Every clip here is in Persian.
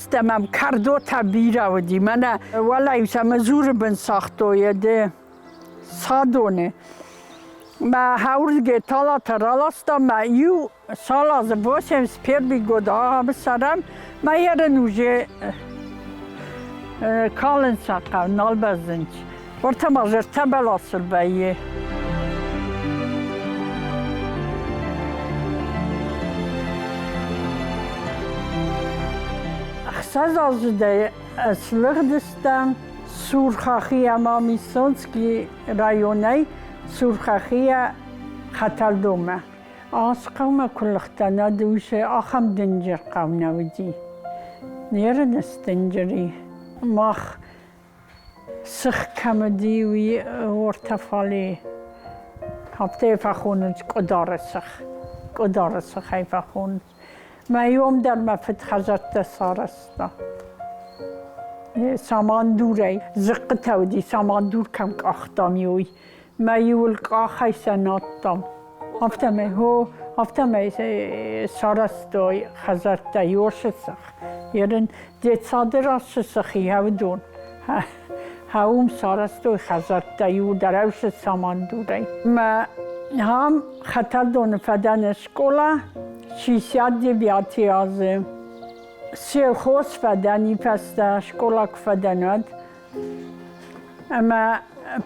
استمم کردو تبیره ودی من ولی مزور بن ساختو یده سادونه ما هورگه تالا ترالاستم ما یو سال از باشم سپیر بیگوده هم سرم ما یه نوجه کالن ساقه نال بزنج ورته مازر تبل اصل وەییە Chcę zazwyczaj Sylgojmag surchachia mamy sądzki rajonej surchachia Hаталдон. Asqawma kullaqtana dusze axam dinjer qawna wadi. Neren stinjeri mach sich kamadi wi ortafali. Habte fakhun قدارسخ hay fakhun. ما يوم در مفت خزرت سارستا سامان دوره زقته ودی سامان دور کم اختامیوی ما یول قاخی سناتم هفتم سارستای خزرت یوشسخ یرن دیت صادر سخی هودون هاوم سارستای خزرت یو دروش سامان دوره ما هم Хаталдон فدان школа 69 از سیلخوز فدانی پسته شکولا فداناد اما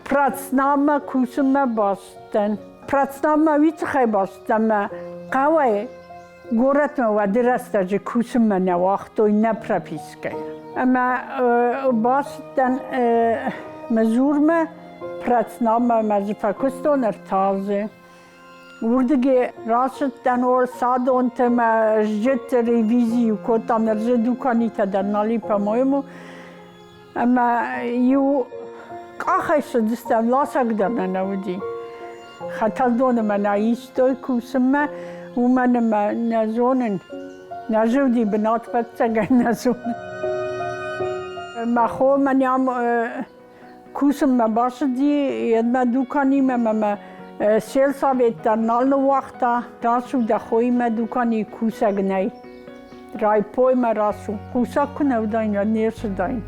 پراتنامه کوسمه باستن پراتنامه ویت خی باستن قوی گورت و درسته جه کوسمه نواختوی نپرپیسکه اما باستن مزورمه پراتنامه مزفکستون ارتازه وردگی راستن اور سادونت ما جت ریویزی کوتام نرزه دوکانی تا در نالی پامایمو اما یو آخای شدستم لاسک در ننودی Хаталдон من ایستای کوسمه و من نزونن نجودی بنات بچگه نزونن ما خو من یام کوسمه باشدی ید ما دوکانی ما سیل ساویت در نال وقتا راسو دخوی ما دوکانی کوسگ نی رای پوی ما راسو کوسا کنه و داین و نیرس داین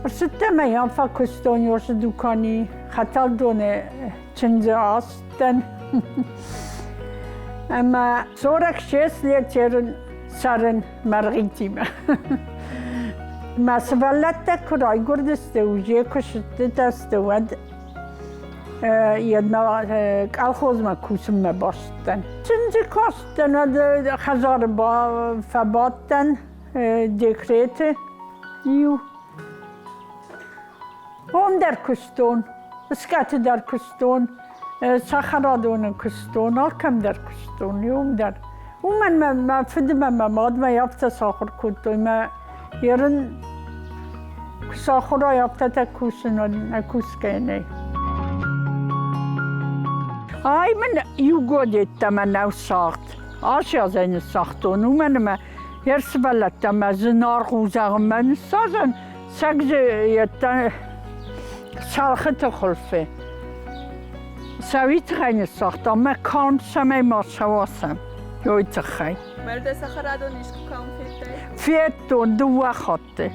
ورسته ما یام فا کستون یورس دوکانی Хаталдон چنزه آستن اما سورک 6 لیت цæрын مرغیتیم ما سوالت کرای گردسته و جه کشته دسته ود یدنا کالخوز ما کوسم ما باستن چنزی کاستن و خزار با فباتن دکریت یو هم در کستون اسکات در کستون سخرادون کستون آکم در کستون یوم در و من ما فدم ما ماد ما یافت ساخر کتوی ما یرن ساخرا یافت تا کوسن و نکوس کنه آی من یو گودیت من نو ساخت آشیا زین ساختون و من ما هرس بلد ما زنار خوزاق من سازن سگز یتا سالخت خلفه سویت خیلی ساختم من کام سمی ما شواسم یویت خیلی مرد سخرادون ایشکو کام فیتون دو وقته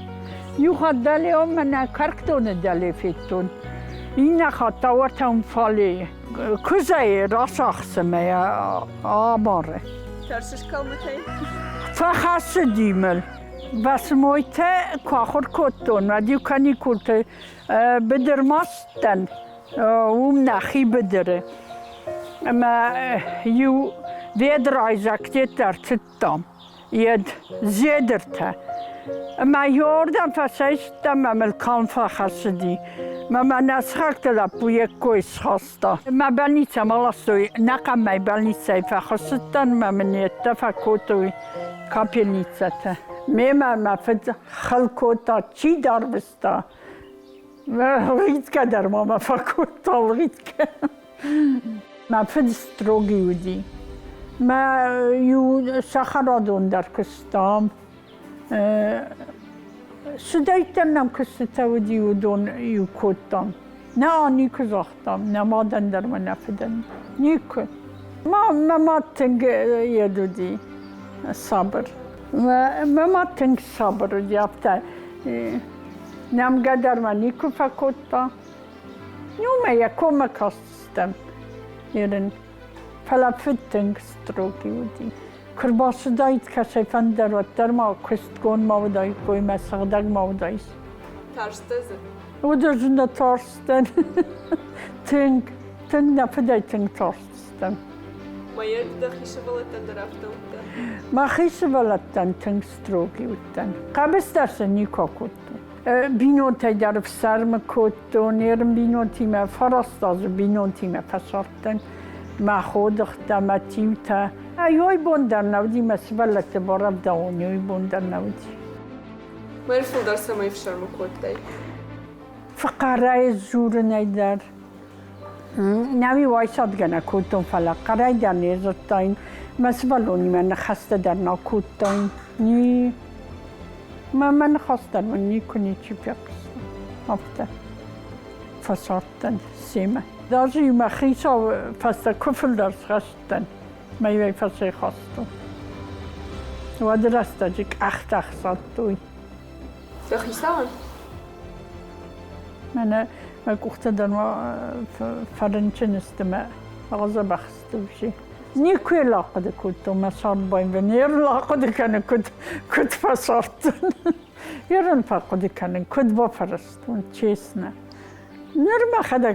یو خود دلی هم من کرکتون دلی فیتون این خاطر ورتم فالی کجای راست آخسمه آباره ترسش کامتی فخاص دیمل بس مویته کاخور کتون و دیو کنی کت بدرماستن اوم نخی بدره اما یو ویدرایزاکتی در تتام ید زیدرته اما یوردم فسیشتم امل کام فخاصدی ما نسخت لپو یک کویس خواستا ما بلنیتم آلاستوی نقم می بلنیتای فخاصتن ما منیت فکوتوی کاپیلنیتته ما فد خلکوتا چی دار بستا ریت که در ما فکوتا ریت که ما فد ستروگی ودی ما یو سخرادون در کستام سدایتنم کستا ودی و دون یو کتام نه آنی کزاختم نه مادن در من نفدن نیکو ما تنگ یدودی صبر ما تنك صبر جابتا نام قدر ما نيكو فكوتا نوما يكوما كاستم يرن فلا فتنك ستروكي ودي كرباس دايت كشي فندر ودر ما كستكون ما وداي كوي ما سغدق ما ودايس تارستزı. ودرجنا تارستن تنك نفداي تنك تارستم ما يرد خيشة بلتن درافته وده. ما خيش بلدتن تنگ ستروگی بودن. قبض درس نیکا کتو. بینوتی در سرم کتو. نیرم بینوتی ما فرستاز بینوتی ما پسرتن. ما خود اختم تیوتا. ایوی بندر نودی مسئولت بارب داونی ایوی بندر نودی. ما يرفض درس ما يفشر مكوتي. فقرای زور نیدر. نمی وایساد گنه کتون فلا قرای در نیزتاین. مسئولونی من خسته در ناکوتاین نی من خواستن من نی کنی چی پیقستن افته فسارتن سیمه دازی ما خیسا فسته کفل درس خستن میوی فسته خواستن و درسته جیک اخت اخصاد دوی خیسان؟ من گفته در ما فرنچه نستمه غذا بخسته بشی نیکوی لاقد کتو مسار بایم و نیر لاقد کنه کت فسارتن یرن فقد کنه کت با فرستون چیز نه نرمه خدا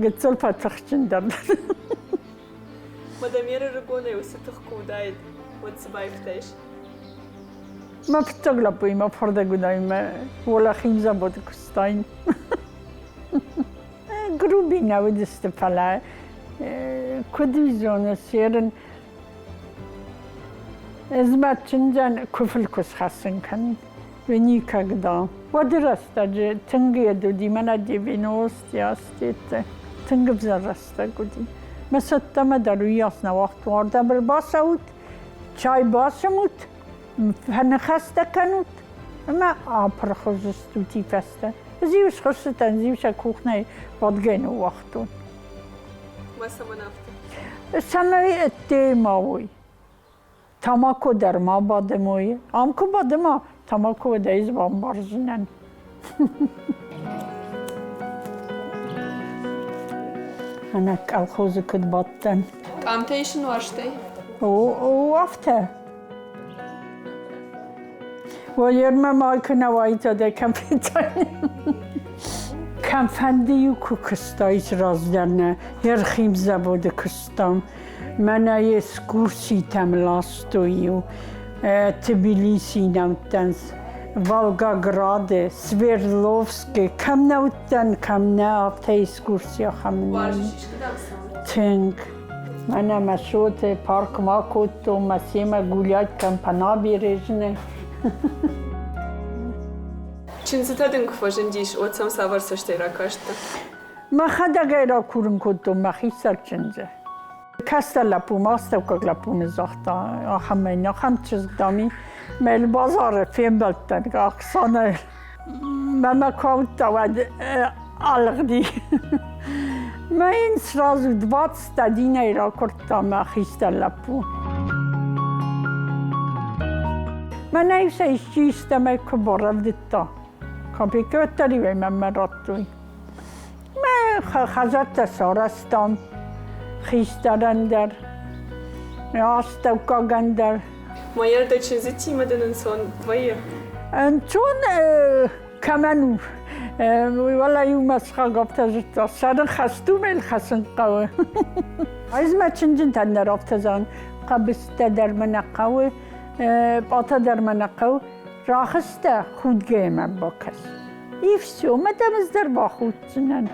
گتزل فاتخ چندر مادام یره رگونه و ستخ کوداید و تسبایفتش ما فتگلا بویم ما فردگونایم ولا خیمزه بود کستاین گروبی نودست فلا کدیزونه سیرن ازمت چندان کفل کس خسن کنید و نیکگدا و درسته جه تنگی دودی من دیوینوست یاستیت تنگ بزر رسته گودی مثل تمه دروی آسنا وقت وارده بر باسود چای باسمود هن خسته کنود اما آپر خوزستوتی فسته زیوش خستن زیوش کوخنه بادگین وقتون مثلا نفته. سنوی اتیماوی. تماکو در ما بادموی. آمکو بادما تماکو دایز بام بارزنن. انا کالخوز کد باتن. کامتیشن واشتی؟ او افته. و یرم ما کنه وایتا ده کمپیتانی. کم فندیو کو کستایش رازدرنه یر خیم زبود کستام من یه سکورسی تملاستویو تبلیسی نوتنس والگاگراده سویرلوفسکی کم نوتن کم نه آفته سکورسی خمنی تنگ من مشوت پارک ما کتو مسیم گولیات کم پنا بیرجنه چند تا دنگ فوجندیش و تام سوار سشته را کاشته. ما خدا غیره کورن کدوم ما خیسر چنجه. کاستا لپو ماستو که لپو نزاختا همه نخم چیز دامی مل بازار فیلم بلتن که اقصانه ما کاوتا و algdi. Mijn srazu dvat stadina era korta ma khistallapu. Man neyse işçi istemek kuboravditta. Kapikötteri ve memmerattuy. Ma khazatta sarastam. Khistaranдар. Yastavkagandar. Ma yerde çiziti medenen son vayı. Änцон كمان والله يوم مسخة قبت جت صار خستو من خسن قوي عايز ما تشنجن تنا رفت زان قبست در من قوي باتا در من قوي راخسته خود جيم باكس يفسو ما دمز در باخود زنن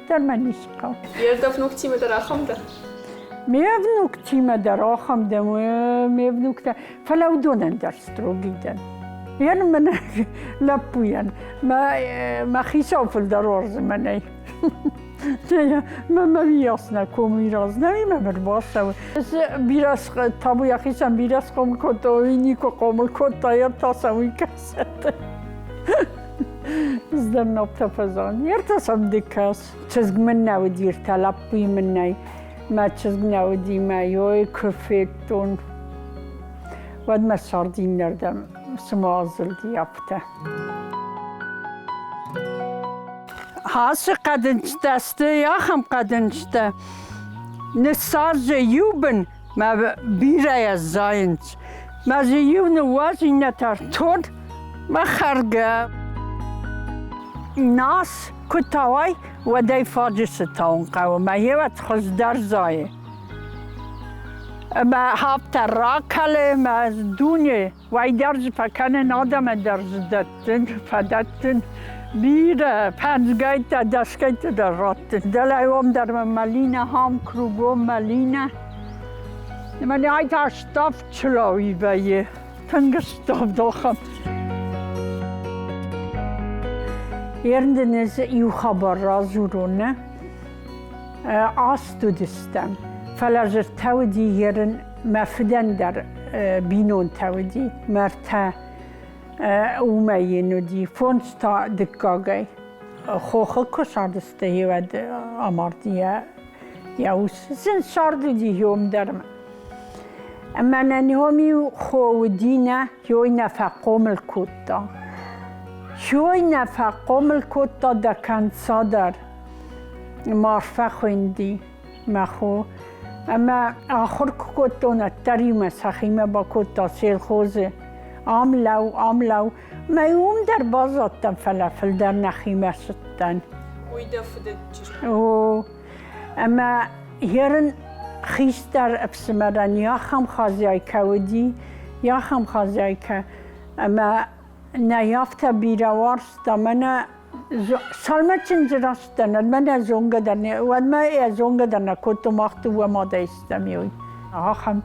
در من نيش قوي يردف نكتي مدر آخم ده ميبنو كتي مدر آخم ده ميبنو كتا فلو دونن در سترو جدا يعني من لابويان ما خيساو في الدرور زماني ما بياسنا كوميراز نمي ما برباسا بيراس تابو يا خيسان بيراس قوم كوتو وينيكو قوم الكوتا يرتاسا ويكاسات ازدر نبتا فزان يرتاسا بدكاس تشزق منا ودير تلابوي مني ما تشزق ناودي ما يوي كفيتون ود ما ساردین نردم سمازل دیابته هاس قدنشتسته یا خم قدنشته نسارج یوبن ما بیره از زاینج ما زیو نوازی نتر تود ما خرگه ناس کتاوی و دی فاجس تاون قو ما یوت خوش در زایه ما هفت راکله ما دونی وای درز پکنن آدم درز دتن فدتن بیره پنجگیت دستگیت در راتن دلایوم در ملینه هم کروبو ملینه من ایت اشتاف چلاوی بایه تنگ اشتاف داخم yerindeniz iyi haber razurune astı distem. Felajer tevdi yerin mefden der binon tevdi merte umeyinu di fonsta dikkagay. Xoxa kuşardiste yeved amardiye yavuz zin sardı di yom derme. Ama nanihomi xowdine yoy nefaqom el-kutta. شوی نفقم الکوتا دکن صادر معرفه خوندی مخو اما آخر کوتا نتریم سخیمه با کوتا سیل خوزه آملو میوم در بازاتم فلافل در نخیمه ستن اما هرن خیش در ابسمرن یا خم خازیای کودی یا خم خازیای که اما نیافته بیروارس دامنه سالمه چنجراستن من زونگه درنه و من زونگه درنه کتو ماختو و ماده استمیوی آخم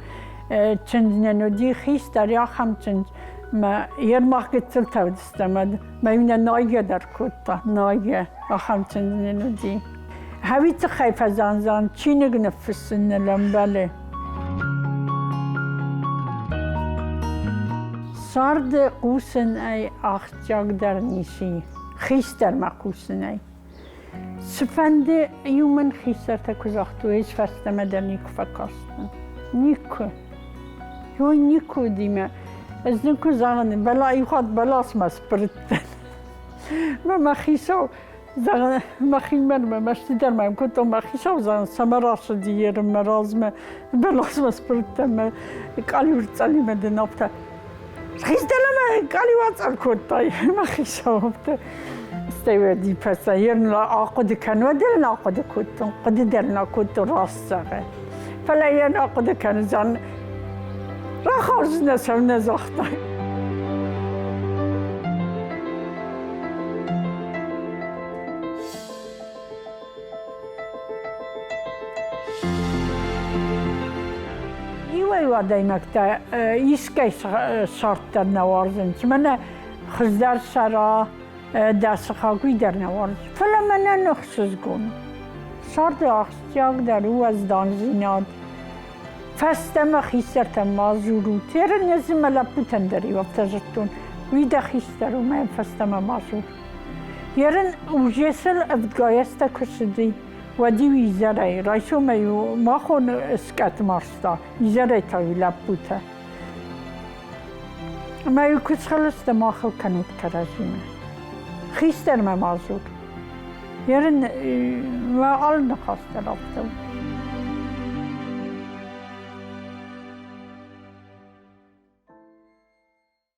چنجنه دی خیست در آخم چنج ما یر ماخت تلتا ودستم ما یونه نایگه در کتا نایگه آخم چنجنه دی هویت خیف زنزان چی نگنفسن لنباله سارد قوسن ای آخجاگ در نیشی خیستر ما قوسن ای سفنده یومن خیستر تا کزاختو ایش فستمه در نیکو فکاستن نیکو یوی نیکو دیمه از نیکو زغنه بلا ایخواد بلاس ما سپرتن ما خیسو زغنه ما خیمر ما مشتی در ما کتو ما خیسو زغنه سمراش دیگرم مرازمه بلاس ما سپرتن ما کالی ورزالی مده نابتا خیز دلمه کالی واتسال کتای ما خیشافته استیودی پس یرن آقد کن و دل ناقد کتون قد دل ناقد راست زغه فلا یرن آقد کن زن را خارج نسم نزاخته وادای تا ایسکای شرط در نوارزن که من خزدار سرا دست خاکی در نوارز فلا من نخصوص گون شرط آخستیاگ در او از دانزیناد فستم خیستر تمازورو تیر نزم لپوتن داری و بتجرتون ویده خیستر و من فستم مازور یرن اوجیسل افدگایست کشدی و دیوی زرای رایسو میو ما خون اسکت مارستا زرای تاوی لپوته میو کس خلصت ما خل کنود کرازیمه خیستر ما مازور یرن ما آل نخواست رابطه